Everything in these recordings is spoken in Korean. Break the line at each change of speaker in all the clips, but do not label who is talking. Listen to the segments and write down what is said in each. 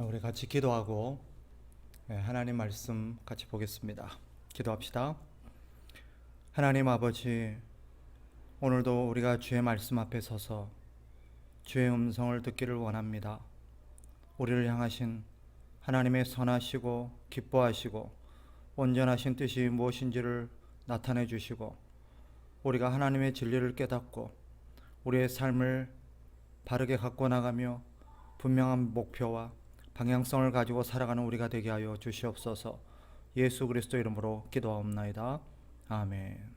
우리 같이 기도하고 하나님 말씀 같이 보겠습니다. 기도합시다. 하나님 아버지, 오늘도 우리가 주의 말씀 앞에 서서 주의 음성을 듣기를 원합니다. 우리를 향하신 하나님의 선하시고 기뻐하시고 온전하신 뜻이 무엇인지를 나타내 주시고, 우리가 하나님의 진리를 깨닫고 우리의 삶을 바르게 갖고 나가며 분명한 목표와 방향성을 가지고 살아가는 우리가 되게 하여 주시옵소서. 예수 그리스도 이름으로 기도하옵나이다. 아멘.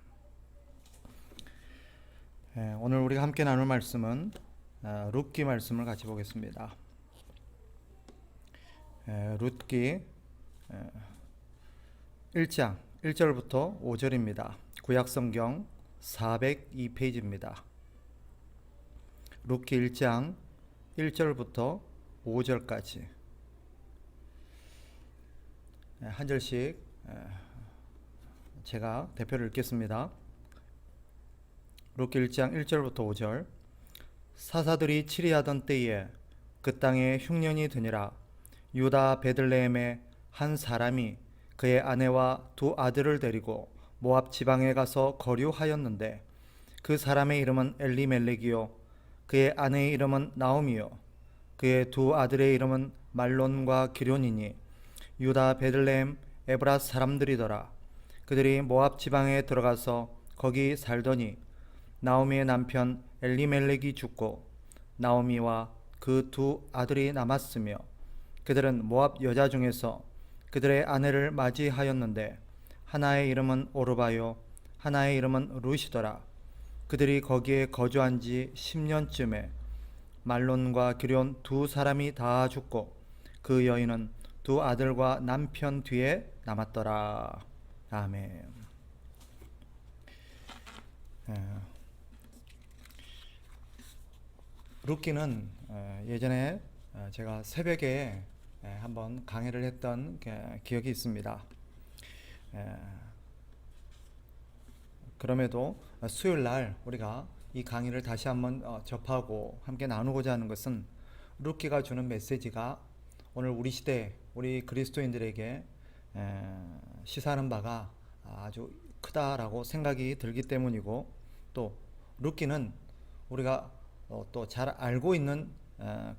오늘 우리가 함께 나눌 말씀은 룻기 말씀을 같이 보겠습니다. 룻기 1장 1절부터 5절입니다. 구약성경 402페이지입니다. 룻기 1장 1절부터 5절까지 한 절씩 제가 대표를 읽겠습니다. 룻기 1장 1절부터 5절. 사사들이 치리하던 때에 그 땅에 흉년이 드니라. 유다 베들레헴에 한 사람이 그의 아내와 두 아들을 데리고 모압 지방에 가서 거류하였는데, 그 사람의 이름은 엘리멜렉이요 그의 아내의 이름은 나오미요 그의 두 아들의 이름은 말론과 기럧이니 유다 베들레헴 에브라 사람들이더라. 그들이 모압 지방에 들어가서 거기 살더니 나오미의 남편 엘리멜렉이 죽고 나오미와 그 두 아들이 남았으며, 그들은 모압 여자 중에서 그들의 아내를 맞이하였는데 하나의 이름은 오르바요 하나의 이름은 룻이더라. 그들이 거기에 거주한 지 10년쯤에 말론과 기럧 두 사람이 다 죽고 그 여인은 두 아들과 남편 뒤에 남았더라. 아멘. 룻기는 예전에 제가 새벽에 한번 강의를 했던 기억이 있습니다. 그럼에도 수요일 날 우리가 이 강의를 다시 한번 접하고 함께 나누고자 하는 것은, 룻기가 주는 메시지가 오늘 우리 시대 우리 그리스도인들에게 시사하는 바가 아주 크다라고 생각이 들기 때문이고, 또 룻기는 우리가 또 잘 알고 있는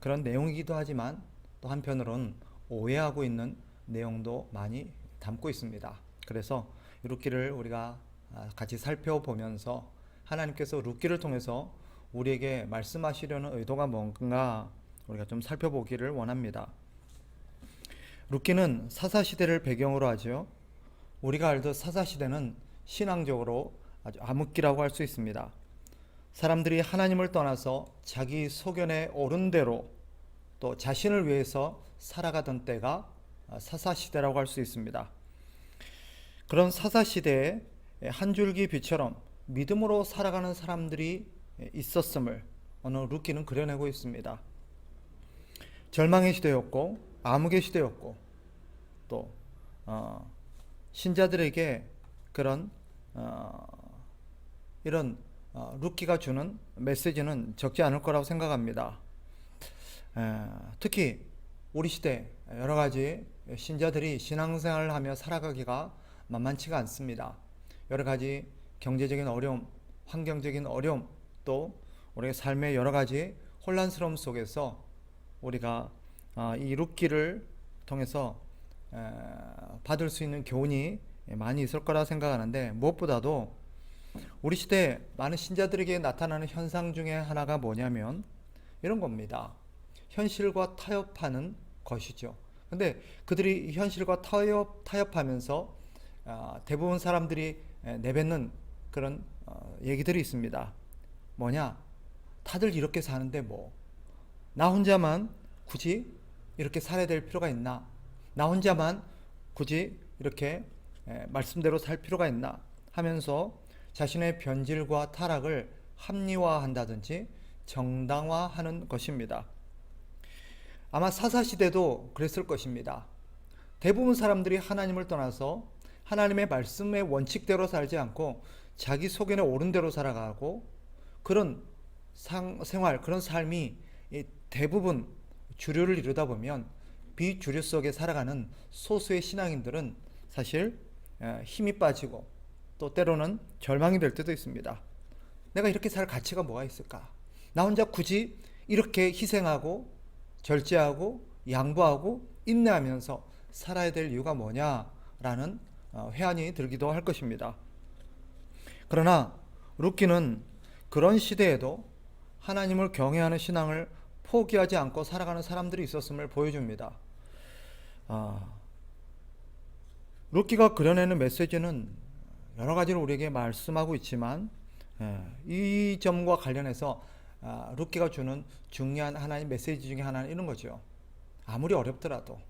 그런 내용이기도 하지만, 또 한편으로는 오해하고 있는 내용도 많이 담고 있습니다. 그래서 룻기를 우리가 같이 살펴보면서 하나님께서 룻기를 통해서 우리에게 말씀하시려는 의도가 뭔가 우리가 좀 살펴보기를 원합니다. 룻기는 사사시대를 배경으로 하죠. 우리가 알듯 사사시대는 신앙적으로 아주 암흑기라고 할 수 있습니다. 사람들이 하나님을 떠나서 자기 소견에 옳은 대로 또 자신을 위해서 살아가던 때가 사사시대라고 할 수 있습니다. 그런 사사시대에 한 줄기 빛처럼 믿음으로 살아가는 사람들이 있었음을 오늘 룻기는 그려내고 있습니다. 절망의 시대였고 암흑의 시대였고, 또 신자들에게 그런 이런 룻기가 주는 메시지는 적지 않을 거라고 생각합니다. 특히 우리 시대 여러 가지 신자들이 신앙생활을 하며 살아가기가 만만치가 않습니다. 여러 가지 경제적인 어려움, 환경적인 어려움, 또 우리의 삶의 여러 가지 혼란스러움 속에서 우리가 이 룻기를 통해서 받을 수 있는 교훈이 많이 있을 거라 생각하는데, 무엇보다도 우리 시대 많은 신자들에게 나타나는 현상 중에 하나가 뭐냐면 이런 겁니다. 현실과 타협하는 것이죠. 근데 그들이 현실과 타협하면서 대부분 사람들이 내뱉는 그런 얘기들이 있습니다. 뭐냐? 다들 이렇게 사는데 나 혼자만 굳이 이렇게 살아야 될 필요가 있나? 나 혼자만 굳이 이렇게 말씀대로 살 필요가 있나? 하면서 자신의 변질과 타락을 합리화한다든지 정당화하는 것입니다. 아마 사사시대도 그랬을 것입니다. 대부분 사람들이 하나님을 떠나서 하나님의 말씀의 원칙대로 살지 않고 자기 소견에 옳은 대로 살아가고, 그런 생활, 그런 삶이 대부분 주류를 이루다 보면 비주류 속에 살아가는 소수의 신앙인들은 사실 힘이 빠지고 또 때로는 절망이 될 때도 있습니다. 내가 이렇게 살 가치가 뭐가 있을까? 나 혼자 굳이 이렇게 희생하고 절제하고 양보하고 인내하면서 살아야 될 이유가 뭐냐라는 회한이 들기도 할 것입니다. 그러나 룻기는 그런 시대에도 하나님을 경외하는 신앙을 포기하지 않고 살아가는 사람들이 있었음을 보여줍니다. 룻기가 그려내는 메시지는 여러 가지로 우리에게 말씀하고 있지만 이 점과 관련해서 룻기가 주는 중요한 하나님 메시지 중에 하나는 이런 거죠. 아무리 어렵더라도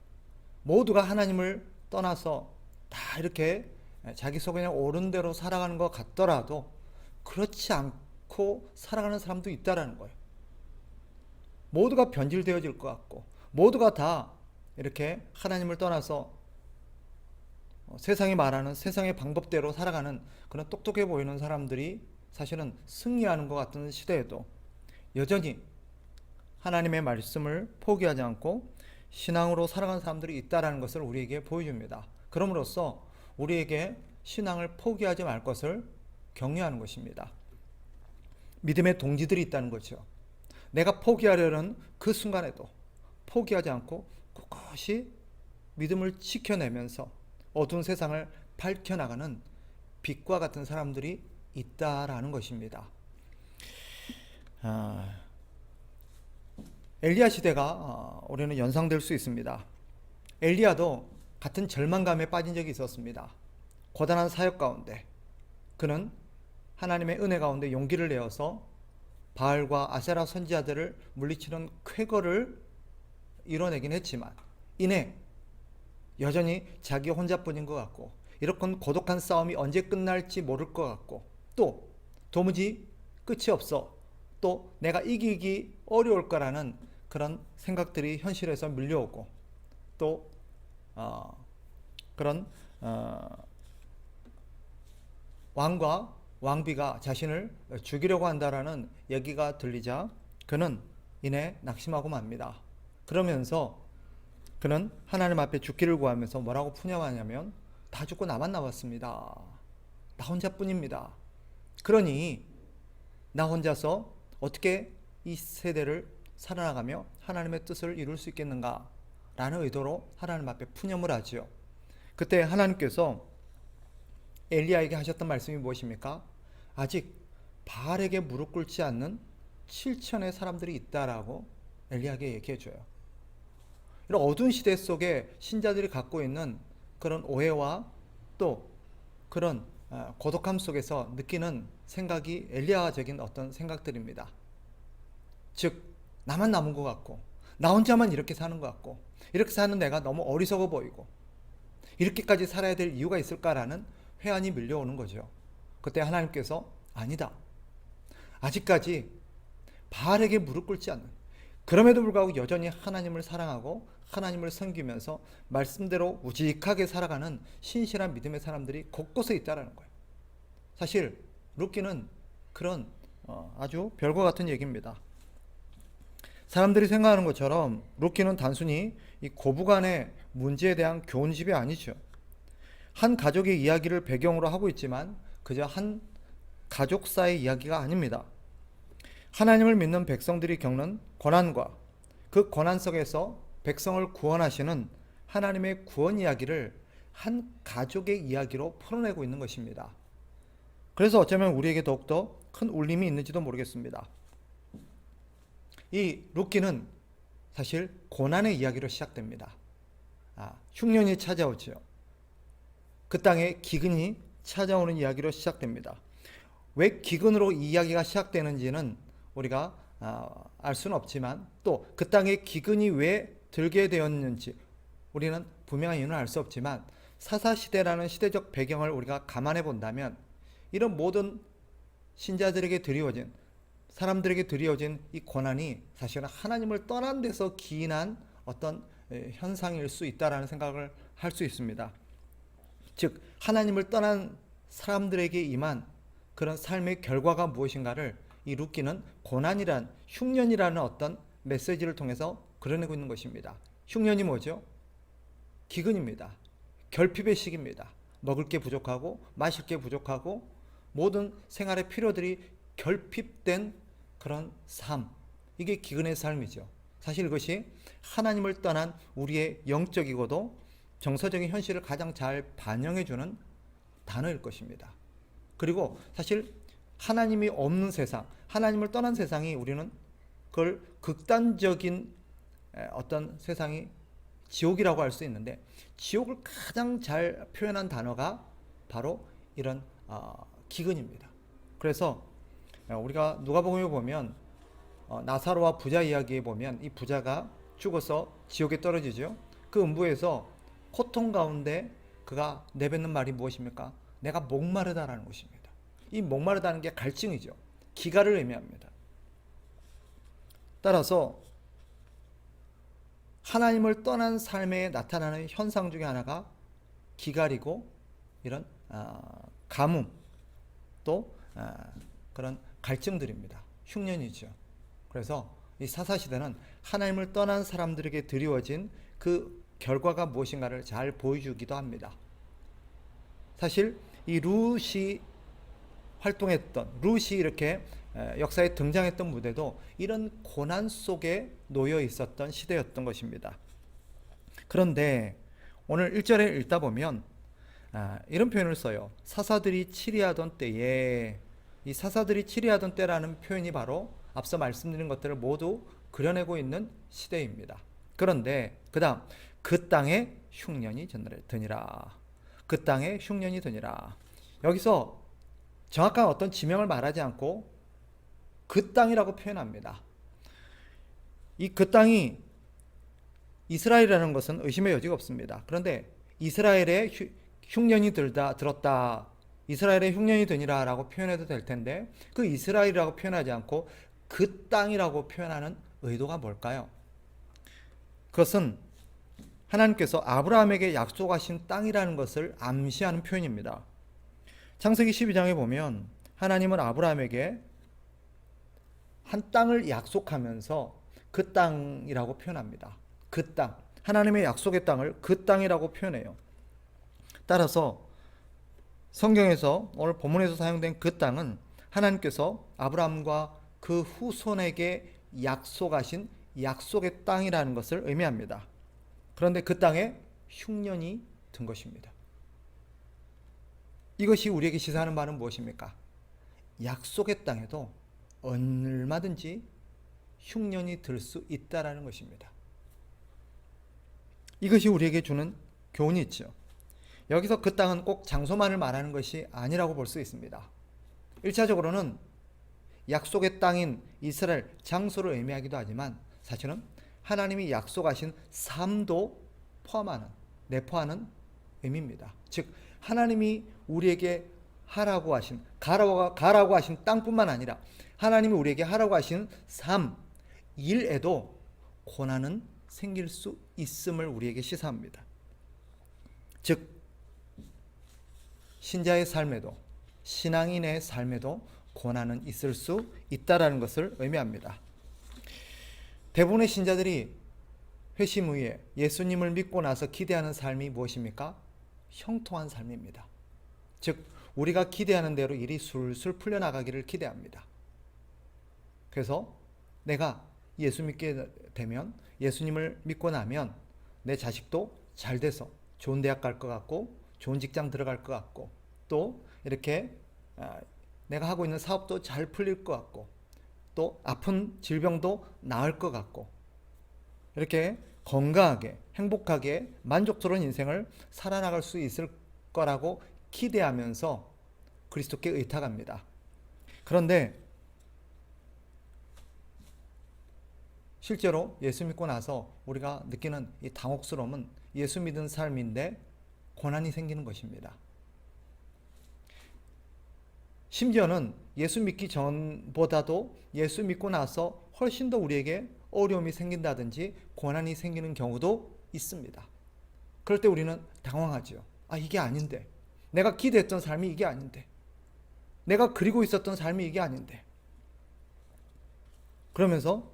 모두가 하나님을 떠나서 다 이렇게 자기 속에 그냥 옳은 대로 살아가는 것 같더라도 그렇지 않고 살아가는 사람도 있다라는 거예요. 모두가 변질되어질 것 같고 모두가 다 이렇게 하나님을 떠나서 세상이 말하는 세상의 방법대로 살아가는 그런 똑똑해 보이는 사람들이 사실은 승리하는 것 같은 시대에도 여전히 하나님의 말씀을 포기하지 않고 신앙으로 살아가는 사람들이 있다는 것을 우리에게 보여줍니다. 그럼으로써 우리에게 신앙을 포기하지 말 것을 격려하는 것입니다. 믿음의 동지들이 있다는 거죠. 내가 포기하려는 그 순간에도 포기하지 않고 꿋꿋이 믿음을 지켜내면서 어두운 세상을 밝혀나가는 빛과 같은 사람들이 있다라는 것입니다. 엘리야 시대가 우리는 연상될 수 있습니다. 엘리야도 같은 절망감에 빠진 적이 있었습니다. 고단한 사역 가운데 그는 하나님의 은혜 가운데 용기를 내어서 바알과 아세라 선지자들을 물리치는 쾌거를 이뤄내긴 했지만 이내 여전히 자기 혼자뿐인 것 같고 이렇게 고독한 싸움이 언제 끝날지 모를 것 같고 또 도무지 끝이 없어 또 내가 이기기 어려울 거라는 그런 생각들이 현실에서 밀려오고 또 그런 왕과 왕비가 자신을 죽이려고 한다라는 얘기가 들리자 그는 이내 낙심하고 맙니다. 그러면서 그는 하나님 앞에 죽기를 구하면서 뭐라고 푸념하냐면 다 죽고 나만 남았습니다. 나 혼자뿐입니다. 그러니 나 혼자서 어떻게 이 세대를 살아나가며 하나님의 뜻을 이룰 수 있겠는가 라는 의도로 하나님 앞에 푸념을 하지요. 그때 하나님께서 엘리야에게 하셨던 말씀이 무엇입니까? 아직 바알에게 무릎 꿇지 않는 7천의 사람들이 있다라고 엘리야에게 얘기해줘요. 이런 어두운 시대 속에 신자들이 갖고 있는 그런 오해와 또 그런 고독함 속에서 느끼는 생각이 엘리야적인 어떤 생각들입니다. 즉 나만 남은 것 같고 나 혼자만 이렇게 사는 것 같고 이렇게 사는 내가 너무 어리석어 보이고 이렇게까지 살아야 될 이유가 있을까라는 회한이 밀려오는 거죠. 그때 하나님께서 아니다. 아직까지 바알에게 무릎 꿇지 않는 그럼에도 불구하고 여전히 하나님을 사랑하고 하나님을 섬기면서 말씀대로 우직하게 살아가는 신실한 믿음의 사람들이 곳곳에 있다는 거예요. 사실 룻기는 그런 아주 별과 같은 얘기입니다. 사람들이 생각하는 것처럼 룻기는 단순히 이 고부간의 문제에 대한 교훈집이 아니죠. 한 가족의 이야기를 배경으로 하고 있지만 그저 한 가족사의 이야기가 아닙니다. 하나님을 믿는 백성들이 겪는 고난과 그 고난 속에서 백성을 구원하시는 하나님의 구원 이야기를 한 가족의 이야기로 풀어내고 있는 것입니다. 그래서 어쩌면 우리에게 더욱더 큰 울림이 있는지도 모르겠습니다. 이 룻기는 사실 고난의 이야기로 시작됩니다. 흉년이 찾아오죠. 그 땅에 기근이 찾아오는 이야기로 시작됩니다. 왜 기근으로 이 이야기가 시작되는지는 우리가 알 수는 없지만 또 그 땅에 기근이 왜 들게 되었는지 우리는 분명한 이유는 알 수 없지만 사사시대라는 시대적 배경을 우리가 감안해 본다면 이런 모든 신자들에게 드리워진 사람들에게 드리워진 이 고난이 사실은 하나님을 떠난 데서 기인한 어떤 현상일 수 있다라는 생각을 할 수 있습니다. 즉 하나님을 떠난 사람들에게 임한 그런 삶의 결과가 무엇인가를 이 룻기는 고난이란 흉년이라는 어떤 메시지를 통해서 그려내고 있는 것입니다. 흉년이 뭐죠? 기근입니다. 결핍의 시기입니다. 먹을 게 부족하고 마실 게 부족하고 모든 생활의 필요들이 결핍된 그런 삶. 이게 기근의 삶이죠. 사실 이것이 하나님을 떠난 우리의 영적이고도 정서적인 현실을 가장 잘 반영해주는 단어일 것입니다. 그리고 사실 하나님이 없는 세상, 하나님을 떠난 세상이 우리는 그걸 극단적인 어떤 세상이 지옥이라고 할 수 있는데, 지옥을 가장 잘 표현한 단어가 바로 이런 기근입니다. 그래서 우리가 누가복음에 보면 나사로와 부자 이야기에 보면 이 부자가 죽어서 지옥에 떨어지죠. 그 음부에서 고통 가운데 그가 내뱉는 말이 무엇입니까? 내가 목마르다라는 것입니다. 이 목마르다는 게 갈증이죠. 기갈을 의미합니다. 따라서 하나님을 떠난 삶에 나타나는 현상 중에 하나가 기갈이고 이런 가뭄 또 그런 갈증들입니다. 흉년이죠. 그래서 이 사사시대는 하나님을 떠난 사람들에게 드리워진 그 결과가 무엇인가를 잘 보여주기도 합니다. 사실 이 룻이 활동했던, 룻이 이렇게 역사에 등장했던 무대도 이런 고난 속에 놓여 있었던 시대였던 것입니다. 그런데 오늘 1절에 읽다 보면 이런 표현을 써요. 사사들이 치리하던 때에, 이 사사들이 치리하던 때라는 표현이 바로 앞서 말씀드린 것들을 모두 그려내고 있는 시대입니다. 그런데 그 다음, 그 땅에 흉년이 드니라. 그 땅에 흉년이 드니라. 여기서 정확한 어떤 지명을 말하지 않고 그 땅이라고 표현합니다. 이 그 땅이 이스라엘이라는 것은 의심의 여지가 없습니다. 그런데 이스라엘의 흉년이 들었다. 이스라엘의 흉년이 드니라 라고 표현해도 될 텐데, 그 이스라엘이라고 표현하지 않고 그 땅이라고 표현하는 의도가 뭘까요? 그것은 하나님께서 아브라함에게 약속하신 땅이라는 것을 암시하는 표현입니다. 창세기 12장에 보면 하나님은 아브라함에게 한 땅을 약속하면서 그 땅이라고 표현합니다. 그 땅, 하나님의 약속의 땅을 그 땅이라고 표현해요. 따라서 성경에서 오늘 본문에서 사용된 그 땅은 하나님께서 아브라함과 그 후손에게 약속하신 약속의 땅이라는 것을 의미합니다. 그런데 그 땅에 흉년이 든 것입니다. 이것이 우리에게 시사하는 바는 무엇입니까? 약속의 땅에도 얼마든지 흉년이 들 수 있다라는 것입니다. 이것이 우리에게 주는 교훈이 있죠. 여기서 그 땅은 꼭 장소만을 말하는 것이 아니라고 볼 수 있습니다. 1차적으로는 약속의 땅인 이스라엘 장소를 의미하기도 하지만 사실은 하나님이 약속하신 삶도 내포하는 의미입니다. 즉 하나님이 우리에게 하라고 하신 가라고 하신 땅뿐만 아니라 하나님이 우리에게 하라고 하신 삶, 일에도 고난은 생길 수 있음을 우리에게 시사합니다. 즉 신자의 삶에도 신앙인의 삶에도 고난은 있을 수 있다라는 것을 의미합니다. 대부분의 신자들이 회심 후에 예수님을 믿고 나서 기대하는 삶이 무엇입니까? 형통한 삶입니다. 즉 우리가 기대하는 대로 일이 술술 풀려나가기를 기대합니다. 그래서 내가 예수 믿게 되면, 예수님을 믿고 나면 내 자식도 잘 돼서 좋은 대학 갈 것 같고 좋은 직장 들어갈 것 같고 또 이렇게 내가 하고 있는 사업도 잘 풀릴 것 같고 또 아픈 질병도 나을 것 같고 이렇게 건강하게 행복하게 만족스러운 인생을 살아나갈 수 있을 거라고 기대하면서 그리스도께 의탁합니다. 그런데 실제로 예수 믿고 나서 우리가 느끼는 이 당혹스러움은 예수 믿은 삶인데 고난이 생기는 것입니다. 심지어는 예수 믿기 전보다도 예수 믿고 나서 훨씬 더 우리에게 어려움이 생긴다든지 고난이 생기는 경우도 있습니다. 그럴 때 우리는 당황하죠. 이게 아닌데. 내가 기대했던 삶이 이게 아닌데. 내가 그리고 있었던 삶이 이게 아닌데. 그러면서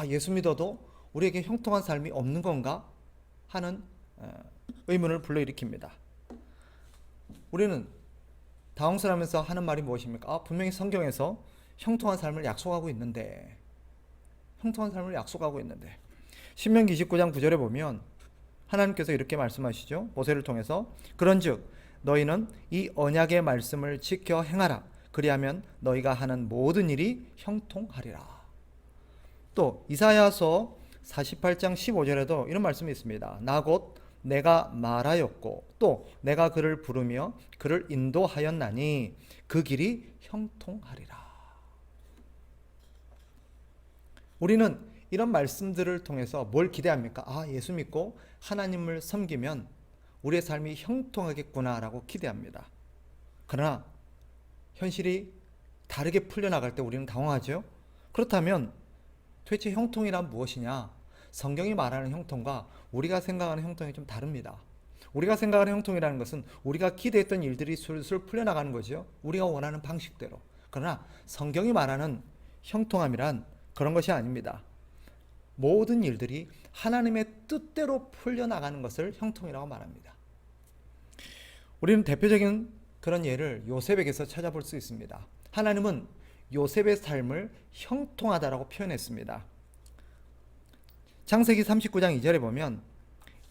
예수 믿어도 우리에게 형통한 삶이 없는 건가 하는 의문을 불러일으킵니다. 우리는 당황스러우면서 하는 말이 무엇입니까? 분명히 성경에서 형통한 삶을 약속하고 있는데 신명기 29장 9절에 보면 하나님께서 이렇게 말씀하시죠. 모세를 통해서 그런즉 너희는 이 언약의 말씀을 지켜 행하라. 그리하면 너희가 하는 모든 일이 형통하리라. 또 이사야서 48장 15절에도 이런 말씀이 있습니다. 나 곧 내가 말하였고 또 내가 그를 부르며 그를 인도하였나니 그 길이 형통하리라. 우리는 이런 말씀들을 통해서 뭘 기대합니까? 예수 믿고 하나님을 섬기면 우리의 삶이 형통하겠구나라고 기대합니다. 그러나 현실이 다르게 풀려나갈 때 우리는 당황하죠. 그렇다면 도대체 형통이란 무엇이냐? 성경이 말하는 형통과 우리가 생각하는 형통이 좀 다릅니다. 우리가 생각하는 형통이라는 것은 우리가 기대했던 일들이 술술 풀려나가는 거죠. 우리가 원하는 방식대로. 그러나 성경이 말하는 형통함이란 그런 것이 아닙니다. 모든 일들이 하나님의 뜻대로 풀려나가는 것을 형통이라고 말합니다. 우리는 대표적인 그런 예를 요셉에게서 찾아볼 수 있습니다. 하나님은 요셉의 삶을 형통하다라고 표현했습니다. 창세기 39장 2절에 보면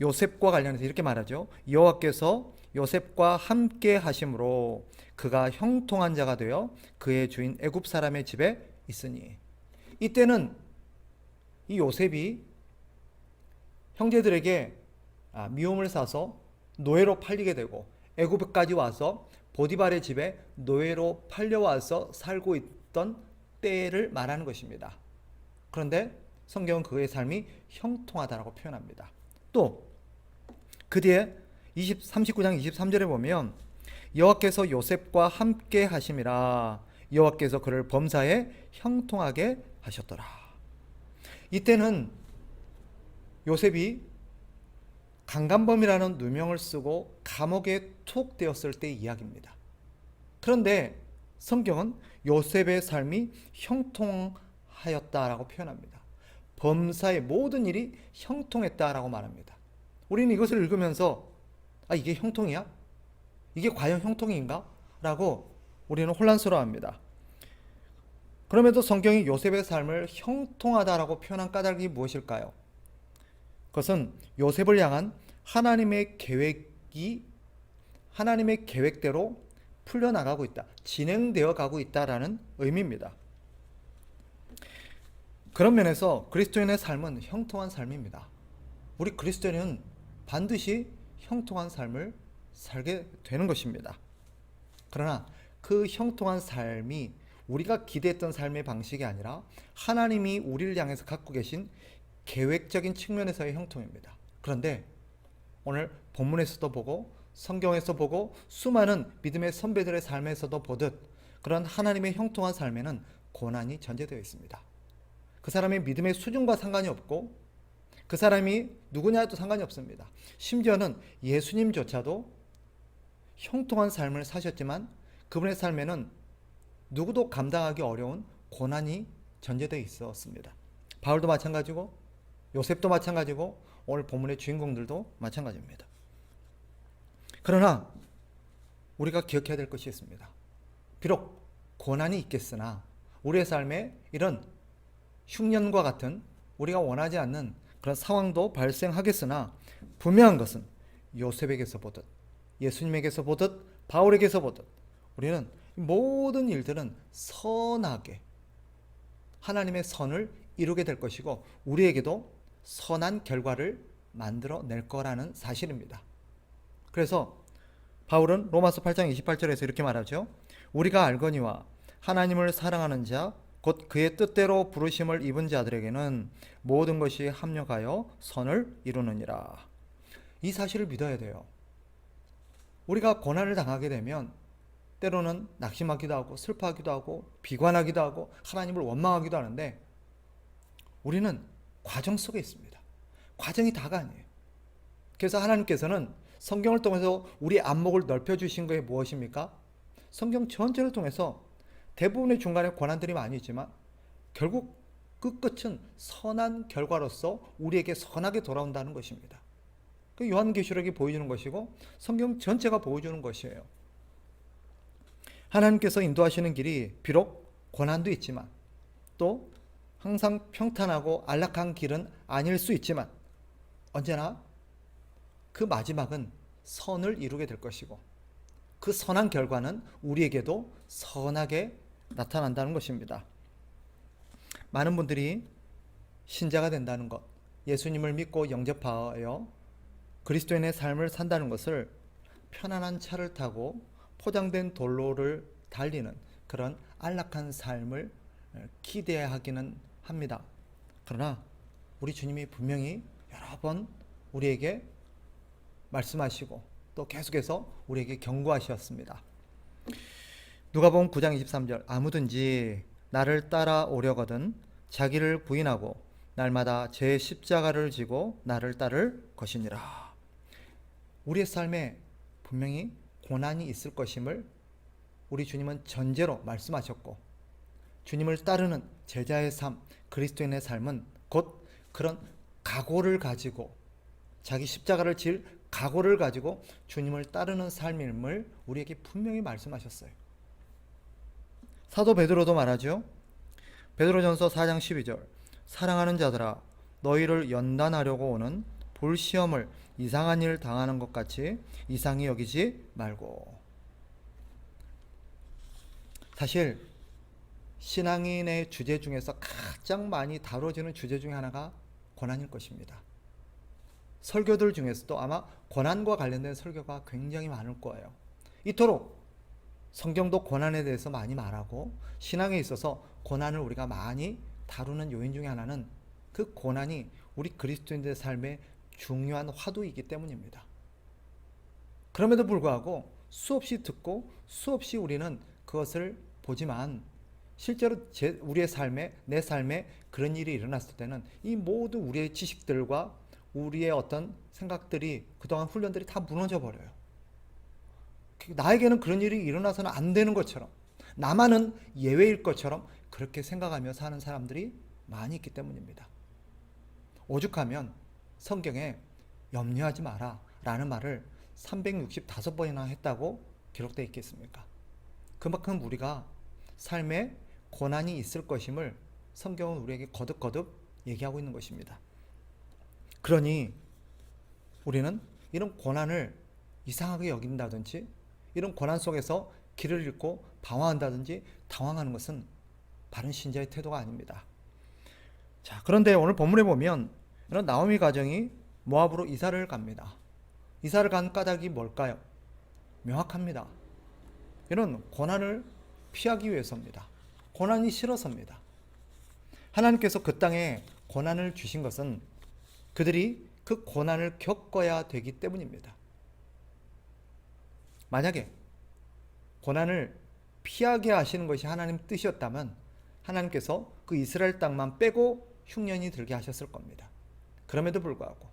요셉과 관련해서 이렇게 말하죠. 여호와께서 요셉과 함께 하심으로 그가 형통한 자가 되어 그의 주인 애굽 사람의 집에 있으니. 이때는 이 요셉이 형제들에게 미움을 사서 노예로 팔리게 되고 애굽까지 와서 보디발의 집에 노예로 팔려와서 살고 있던 때를 말하는 것입니다. 그런데 성경은 그의 삶이 형통하다라고 표현합니다. 또 그 뒤에 39장 23절에 보면 여호와께서 요셉과 함께 하심이라 여호와께서 그를 범사에 형통하게 하셨더라. 이때는 요셉이 강간범이라는 누명을 쓰고 감옥에 툭 되었을 때의 이야기입니다. 그런데 성경은 요셉의 삶이 형통하였다라고 표현합니다. 범사의 모든 일이 형통했다라고 말합니다. 우리는 이것을 읽으면서 이게 형통이야? 이게 과연 형통인가? 라고 우리는 혼란스러워합니다. 그럼에도 성경이 요셉의 삶을 형통하다라고 표현한 까닭이 무엇일까요? 그것은 요셉을 향한 하나님의 계획대로 풀려나가고 있다, 진행되어 가고 있다라는 의미입니다. 그런 면에서 그리스도인의 삶은 형통한 삶입니다. 우리 그리스도인은 반드시 형통한 삶을 살게 되는 것입니다. 그러나 그 형통한 삶이 우리가 기대했던 삶의 방식이 아니라 하나님이 우리를 향해서 갖고 계신 계획적인 측면에서의 형통입니다. 그런데 오늘 본문에서도 보고 성경에서 보고 수많은 믿음의 선배들의 삶에서도 보듯 그런 하나님의 형통한 삶에는 고난이 전제되어 있습니다. 그 사람의 믿음의 수준과 상관이 없고 그 사람이 누구냐도 상관이 없습니다. 심지어는 예수님조차도 형통한 삶을 사셨지만 그분의 삶에는 누구도 감당하기 어려운 고난이 전제되어 있었습니다. 바울도 마찬가지고 요셉도 마찬가지고 오늘 본문의 주인공들도 마찬가지입니다. 그러나 우리가 기억해야 될 것이 있습니다. 비록 고난이 있겠으나 우리의 삶에 이런 흉년과 같은 우리가 원하지 않는 그런 상황도 발생하겠으나 분명한 것은 요셉에게서 보듯 예수님에게서 보듯 바울에게서 보듯 우리는 모든 일들은 선하게 하나님의 선을 이루게 될 것이고 우리에게도 선한 결과를 만들어낼 거라는 사실입니다. 그래서 바울은 로마서 8장 28절에서 이렇게 말하죠. 우리가 알거니와 하나님을 사랑하는 자 곧 그의 뜻대로 부르심을 입은 자들에게는 모든 것이 합력하여 선을 이루느니라. 이 사실을 믿어야 돼요. 우리가 고난을 당하게 되면 때로는 낙심하기도 하고 슬퍼하기도 하고 비관하기도 하고 하나님을 원망하기도 하는데 우리는 과정 속에 있습니다. 과정이 다가 아니에요. 그래서 하나님께서는 성경을 통해서 우리 안목을 넓혀주신 것이 무엇입니까? 성경 전체를 통해서 대부분의 중간에 고난들이 많이 있지만 결국 그 끝은 선한 결과로서 우리에게 선하게 돌아온다는 것입니다. 그 요한계시록이 보여주는 것이고 성경 전체가 보여주는 것이에요. 하나님께서 인도하시는 길이 비록 고난도 있지만 또 항상 평탄하고 안락한 길은 아닐 수 있지만 언제나 그 마지막은 선을 이루게 될 것이고 그 선한 결과는 우리에게도 선하게 나타난다는 것입니다. 많은 분들이 신자가 된다는 것, 예수님을 믿고 영접하여 그리스도인의 삶을 산다는 것을 편안한 차를 타고 포장된 도로를 달리는 그런 안락한 삶을 기대하기는 합니다. 그러나 우리 주님이 분명히 여러 번 우리에게 말씀하시고 또 계속해서 우리에게 경고하셨습니다. 누가복음 9장 23절 아무든지 나를 따라오려거든 자기를 부인하고 날마다 제 십자가를 지고 나를 따를 것이니라. 우리의 삶에 분명히 고난이 있을 것임을 우리 주님은 전제로 말씀하셨고 주님을 따르는 제자의 삶, 그리스도인의 삶은 곧 그런 각오를 가지고 자기 십자가를 질 각오를 가지고 주님을 따르는 삶임을 우리에게 분명히 말씀하셨어요. 사도 베드로도 말하죠. 베드로전서 4장 12절 사랑하는 자들아 너희를 연단하려고 오는 불시험을 이상한 일 당하는 것 같이 이상히 여기지 말고. 사실 신앙인의 주제 중에서 가장 많이 다뤄지는 주제 중에 하나가 고난일 것입니다. 설교들 중에서도 아마 고난과 관련된 설교가 굉장히 많을 거예요. 이토록 성경도 고난에 대해서 많이 말하고 신앙에 있어서 고난을 우리가 많이 다루는 요인 중에 하나는 그 고난이 우리 그리스도인들의 삶의 중요한 화두이기 때문입니다. 그럼에도 불구하고 수없이 듣고 수없이 우리는 그것을 보지만 실제로 우리의 삶에 내 삶에 그런 일이 일어났을 때는 이 모든 우리의 지식들과 우리의 어떤 생각들이 그동안 훈련들이 다 무너져 버려요. 나에게는 그런 일이 일어나서는 안 되는 것처럼 나만은 예외일 것처럼 그렇게 생각하며 사는 사람들이 많이 있기 때문입니다. 오죽하면 성경에 염려하지 마라 라는 말을 365번이나 했다고 기록되어 있겠습니까? 그만큼 우리가 삶에 고난이 있을 것임을 성경은 우리에게 거듭거듭 얘기하고 있는 것입니다. 그러니 우리는 이런 고난을 이상하게 여긴다든지 이런 고난 속에서 길을 잃고 방황한다든지 당황하는 것은 바른 신자의 태도가 아닙니다. 자, 그런데 오늘 본문에 보면 이런 나오미 가정이 모압으로 이사를 갑니다. 이사를 간 까닭이 뭘까요? 명확합니다. 이런 고난을 피하기 위해서입니다. 고난이 싫어서입니다. 하나님께서 그 땅에 고난을 주신 것은 그들이 그 고난을 겪어야 되기 때문입니다. 만약에 고난을 피하게 하시는 것이 하나님 뜻이었다면 하나님께서 그 이스라엘 땅만 빼고 흉년이 들게 하셨을 겁니다. 그럼에도 불구하고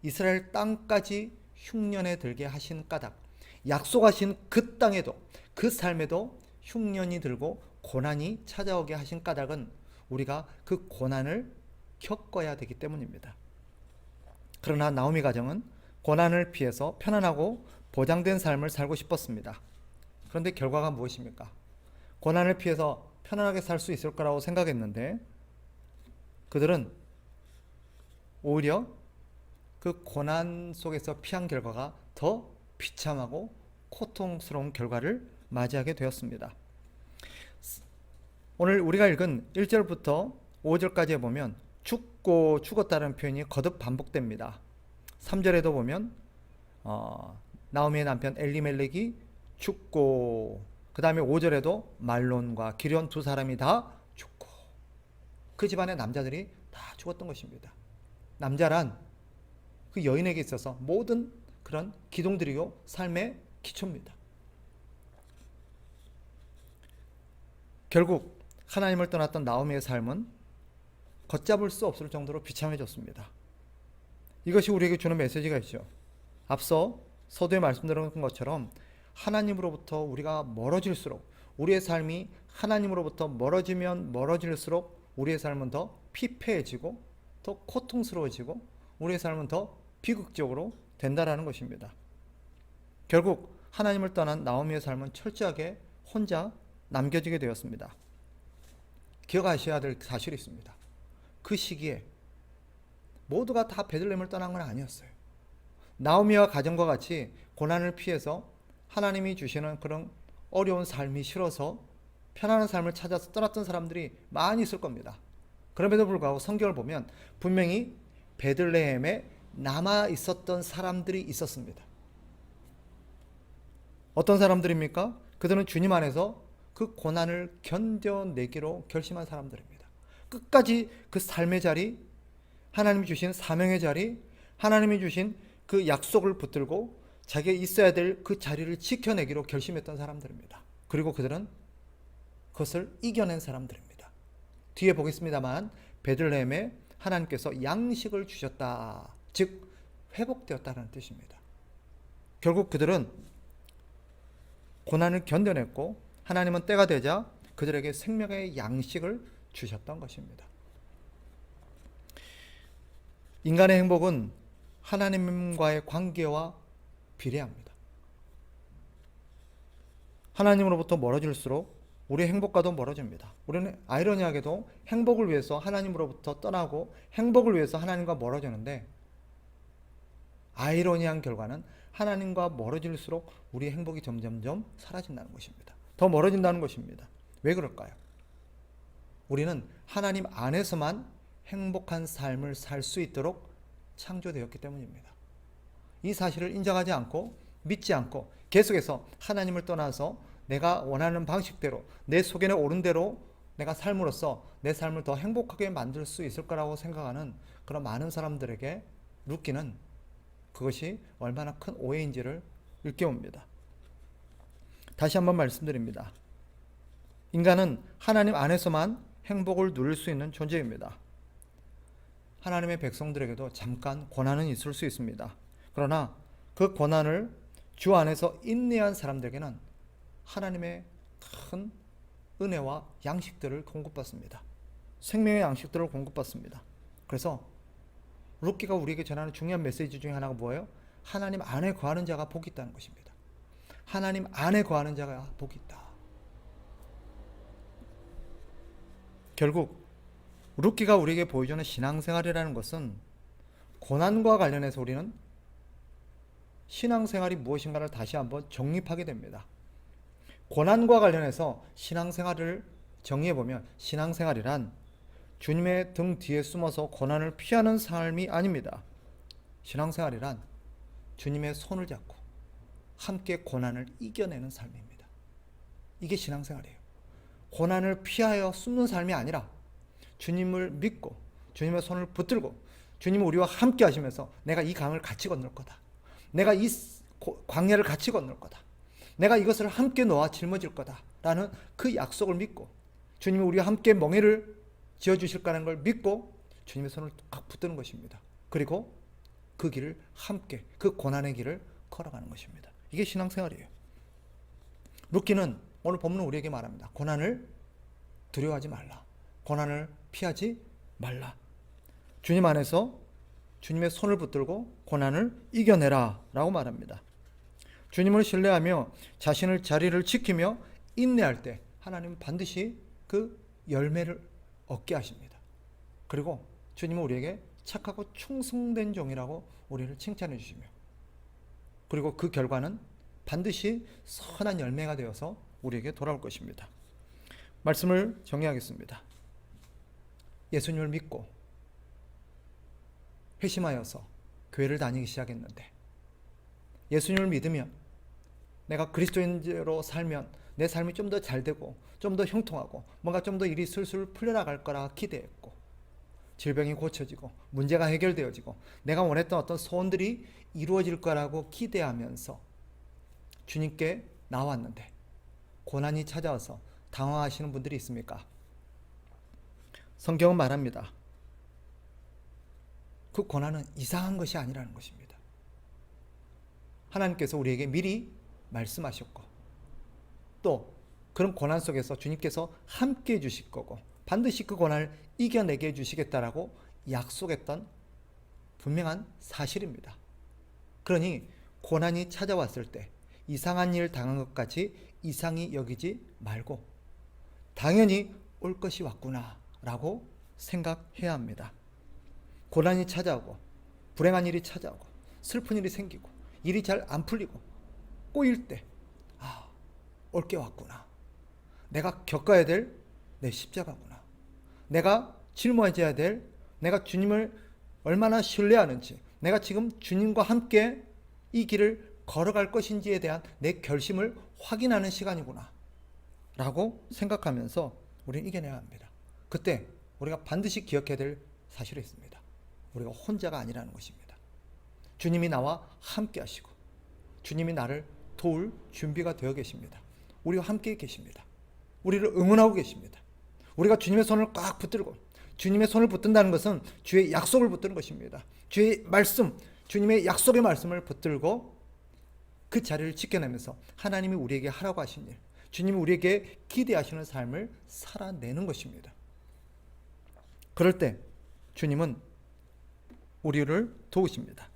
이스라엘 땅까지 흉년에 들게 하신 까닭, 약속하신 그 땅에도 그 삶에도 흉년이 들고 고난이 찾아오게 하신 까닭은 우리가 그 고난을 겪어야 되기 때문입니다. 그러나 나오미 가정은 고난을 피해서 편안하고 보장된 삶을 살고 싶었습니다. 그런데 결과가 무엇입니까? 고난을 피해서 편안하게 살 수 있을 거라고 생각했는데 그들은 오히려 그 고난 속에서 피한 결과가 더 비참하고 고통스러운 결과를 맞이하게 되었습니다. 오늘 우리가 읽은 1절부터 5절까지에 보면 죽고 죽었다는 표현이 거듭 반복됩니다. 3절에도 보면 나오미의 남편 엘리멜렉이 죽고 그 다음에 5절에도 말론과 기럧 두 사람이 다 죽고 그 집안의 남자들이 다 죽었던 것입니다. 남자란 그 여인에게 있어서 모든 그런 기둥들이요 삶의 기초입니다. 결국 하나님을 떠났던 나오미의 삶은 걷잡을 수 없을 정도로 비참해졌습니다. 이것이 우리에게 주는 메시지가 있죠. 앞서 서두에 말씀드린 것처럼 하나님으로부터 우리가 멀어질수록 우리의 삶이 하나님으로부터 멀어지면 멀어질수록 우리의 삶은 더 피폐해지고 더 고통스러워지고 우리의 삶은 더 비극적으로 된다라는 것입니다. 결국 하나님을 떠난 나오미의 삶은 철저하게 혼자 남겨지게 되었습니다. 기억하셔야 될 사실이 있습니다. 그 시기에 모두가 다 베들레헴을 떠난 건 아니었어요. 나오미와 가정과 같이 고난을 피해서 하나님이 주시는 그런 어려운 삶이 싫어서 편안한 삶을 찾아서 떠났던 사람들이 많이 있을 겁니다. 그럼에도 불구하고 성경을 보면 분명히 베들레헴에 남아 있었던 사람들이 있었습니다. 어떤 사람들입니까? 그들은 주님 안에서 그 고난을 견뎌내기로 결심한 사람들입니다. 끝까지 그 삶의 자리, 하나님이 주신 사명의 자리, 하나님이 주신 그 약속을 붙들고 자기가 있어야 될 그 자리를 지켜내기로 결심했던 사람들입니다. 그리고 그들은 그것을 이겨낸 사람들입니다. 뒤에 보겠습니다만 베들레헴에 하나님께서 양식을 주셨다. 즉 회복되었다는 뜻입니다. 결국 그들은 고난을 견뎌냈고 하나님은 때가 되자 그들에게 생명의 양식을 주셨던 것입니다. 인간의 행복은 하나님과의 관계와 비례합니다. 하나님으로부터 멀어질수록 우리의 행복과도 멀어집니다. 우리는 아이러니하게도 행복을 위해서 하나님으로부터 떠나고 행복을 위해서 하나님과 멀어지는데 아이러니한 결과는 하나님과 멀어질수록 우리의 행복이 점점점 사라진다는 것입니다. 더 멀어진다는 것입니다. 왜 그럴까요? 우리는 하나님 안에서만 행복한 삶을 살 수 있도록 창조되었기 때문입니다. 이 사실을 인정하지 않고 믿지 않고 계속해서 하나님을 떠나서 내가 원하는 방식대로 내 속에는 옳은 대로 내가 삶으로써 내 삶을 더 행복하게 만들 수 있을 거라고 생각하는 그런 많은 사람들에게 룻기는 그것이 얼마나 큰 오해인지를 일깨웁니다. 다시 한번 말씀드립니다. 인간은 하나님 안에서만 행복을 누릴 수 있는 존재입니다. 하나님의 백성들에게도 잠깐 고난은 있을 수 있습니다. 그러나 그 고난을 주 안에서 인내한 사람들에게는 하나님의 큰 은혜와 양식들을 공급받습니다. 생명의 양식들을 공급받습니다. 그래서 룻기가 우리에게 전하는 중요한 메시지 중에 하나가 뭐예요? 하나님 안에 거하는 자가 복이 있다는 것입니다. 하나님 안에 거하는 자가 복이 있다. 결국 룻기가 우리에게 보여주는 신앙생활이라는 것은 고난과 관련해서 우리는 신앙생활이 무엇인가를 다시 한번 정립하게 됩니다. 고난과 관련해서 신앙생활을 정의해보면 신앙생활이란 주님의 등 뒤에 숨어서 고난을 피하는 삶이 아닙니다. 신앙생활이란 주님의 손을 잡고 함께 고난을 이겨내는 삶입니다. 이게 신앙생활이에요. 고난을 피하여 숨는 삶이 아니라 주님을 믿고 주님의 손을 붙들고 주님은 우리와 함께 하시면서 내가 이 강을 같이 건널 거다. 내가 이 광야를 같이 건널 거다. 내가 이것을 함께 너와 짊어질 거다. 라는 그 약속을 믿고 주님이 우리와 함께 멍에를 지어주실 거라는 걸 믿고 주님의 손을 딱 붙드는 것입니다. 그리고 그 길을 함께 그 고난의 길을 걸어가는 것입니다. 이게 신앙생활이에요. 룻기는 오늘 본문은 우리에게 말합니다. 고난을 두려워하지 말라. 고난을 피하지 말라. 주님 안에서 주님의 손을 붙들고 고난을 이겨내라 라고 말합니다. 주님을 신뢰하며 자신의 자리를 지키며 인내할 때 하나님은 반드시 그 열매를 얻게 하십니다. 그리고 주님은 우리에게 착하고 충성된 종이라고 우리를 칭찬해 주시며 그리고 그 결과는 반드시 선한 열매가 되어서 우리에게 돌아올 것입니다. 말씀을 정리하겠습니다. 예수님을 믿고 회심하여서 교회를 다니기 시작했는데 예수님을 믿으면 내가 그리스도인으로 살면 내 삶이 좀 더 잘되고 좀 더 형통하고 뭔가 좀 더 일이 술술 풀려나갈 거라 기대했고 질병이 고쳐지고 문제가 해결되어지고 내가 원했던 어떤 소원들이 이루어질 거라고 기대하면서 주님께 나왔는데 고난이 찾아와서 당황하시는 분들이 있습니까? 성경은 말합니다. 그 고난은 이상한 것이 아니라는 것입니다. 하나님께서 우리에게 미리 말씀하셨고 또 그런 고난 속에서 주님께서 함께 해주실 거고 반드시 그 고난을 이겨내게 해주시겠다라고 약속했던 분명한 사실입니다. 그러니 고난이 찾아왔을 때 이상한 일 당한 것까지 이상히 여기지 말고 당연히 올 것이 왔구나 라고 생각해야 합니다. 고난이 찾아오고 불행한 일이 찾아오고 슬픈 일이 생기고 일이 잘 안 풀리고 꼬일 때 올 게 왔구나. 내가 겪어야 될 내 십자가구나. 내가 짊어져야 될 내가 주님을 얼마나 신뢰하는지 내가 지금 주님과 함께 이 길을 걸어갈 것인지에 대한 내 결심을 확인하는 시간이구나 라고 생각하면서 우리는 이겨내야 합니다. 그때 우리가 반드시 기억해야 될 사실이 있습니다. 우리가 혼자가 아니라는 것입니다. 주님이 나와 함께 하시고 주님이 나를 도울 준비가 되어 계십니다. 우리와 함께 계십니다. 우리를 응원하고 계십니다. 우리가 주님의 손을 꽉 붙들고 주님의 손을 붙든다는 것은 주의 약속을 붙드는 것입니다. 주의 말씀, 주님의 약속의 말씀을 붙들고 그 자리를 지켜내면서 하나님이 우리에게 하라고 하신 일, 주님이 우리에게 기대하시는 삶을 살아내는 것입니다. 그럴 때 주님은 우리를 도우십니다.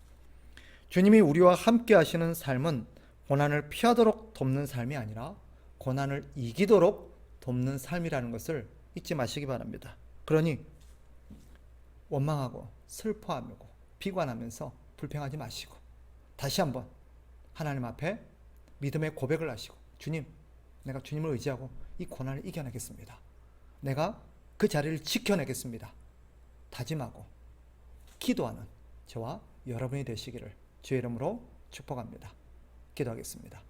주님이 우리와 함께 하시는 삶은 고난을 피하도록 돕는 삶이 아니라 고난을 이기도록 돕는 삶이라는 것을 잊지 마시기 바랍니다. 그러니 원망하고 슬퍼하고 비관하면서 불평하지 마시고 다시 한번 하나님 앞에 믿음의 고백을 하시고 주님, 내가 주님을 의지하고 이 고난을 이겨내겠습니다. 내가 그 자리를 지켜내겠습니다. 다짐하고 기도하는 저와 여러분이 되시기를 주의 이름으로 축복합니다. 기도하겠습니다.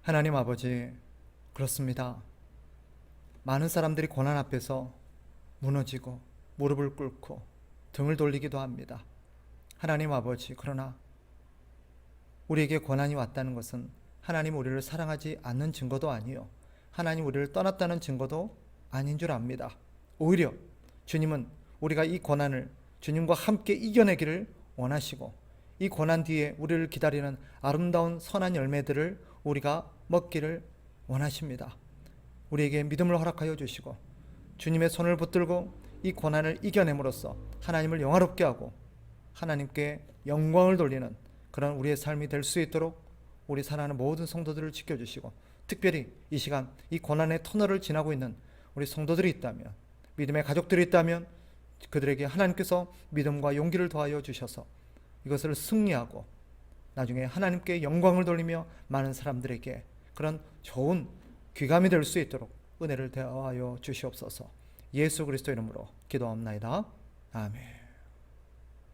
하나님 아버지, 그렇습니다. 많은 사람들이 고난 앞에서 무너지고 무릎을 꿇고 등을 돌리기도 합니다. 하나님 아버지, 그러나 우리에게 고난이 왔다는 것은 하나님 우리를 사랑하지 않는 증거도 아니요 하나님 우리를 떠났다는 증거도 아닌 줄 압니다. 오히려 주님은 우리가 이 고난을 주님과 함께 이겨내기를 원하시고 이 고난 뒤에 우리를 기다리는 아름다운 선한 열매들을 우리가 먹기를 원하십니다. 우리에게 믿음을 허락하여 주시고 주님의 손을 붙들고 이 고난을 이겨냄으로써 하나님을 영화롭게 하고 하나님께 영광을 돌리는 그런 우리의 삶이 될 수 있도록 우리 사랑하는 모든 성도들을 지켜주시고 특별히 이 시간 이 고난의 터널을 지나고 있는 우리 성도들이 있다면 믿음의 가족들이 있다면 그들에게 하나님께서 믿음과 용기를 더하여 주셔서 이것을 승리하고 나중에 하나님께 영광을 돌리며 많은 사람들에게 그런 좋은 귀감이 될 수 있도록 은혜를 더하여 주시옵소서. 예수 그리스도 이름으로 기도합나이다. 아멘.